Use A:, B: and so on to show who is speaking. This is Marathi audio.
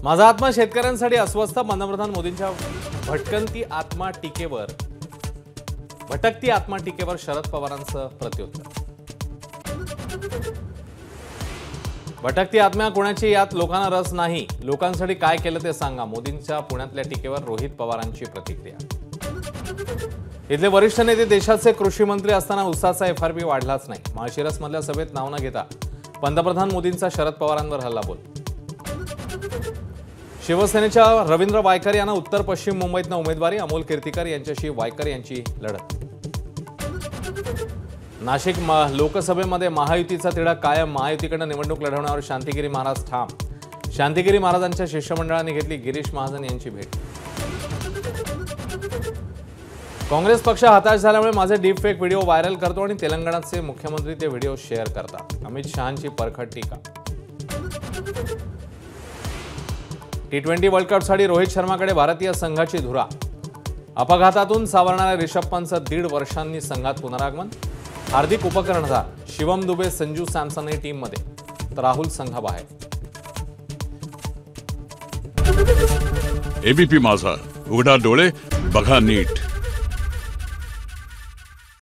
A: माझा आत्मा शेतकऱ्यांसाठी अस्वस्थ. पंतप्रधान मोदींच्या भटकती आत्मा टीकेवर शरद पवारांचं प्रत्युत्तर. भटकती आत्मा कोणाची, यात लोकांना रस नाही. लोकांसाठी काय केलं ते सांगा. मोदींच्या पुण्यातल्या टीकेवर रोहित पवारांची प्रतिक्रिया. इथले वरिष्ठ नेते देशाचे कृषी मंत्री असताना ऊसाचा FRP वाढलाच नाही. माळशिरसमधल्या सभेत नाव न घेता पंतप्रधान मोदींचा शरद पवारांवर हल्लाबोल. शिवसेनेच्या रवींद्र वायकर यांना उत्तर पश्चिम मुंबईतनं उमेदवारी. अमोल कीर्तिकर यांच्याशी वायकर यांची लढत. नाशिक लोकसभेमध्ये महायुतीचा तिढा कायम. महायुतीकडे निवडणूक लढवण्यावर शांतिगिरी महाराज ठाम. शांतिगिरी महाराजांच्या शिष्टमंडळाने घेतली गिरीश महाजन यांची भेट. काँग्रेस पक्ष हताश झाल्यामुळे माझे डीप फेक व्हिडिओ व्हायरल करतो आणि तेलंगणाचे मुख्यमंत्री ते व्हिडिओ शेअर करतात. अमित शहांची परखड टीका. T20 वर्ल्ड कपसाठी रोहित शर्माकडे भारतीय संघाची धुरा. अपघातातून सावरणाऱ्या रिषभ पंतचं 1.5 वर्षांनी संघात पुनरागमन. हार्दिक उपकर्णधार. शिवम दुबे, संजू सॅमसनही टीममध्ये, तर राहुल संघाबाहेर.
B: ABP माझा, उघडा डोळे बघा नीट.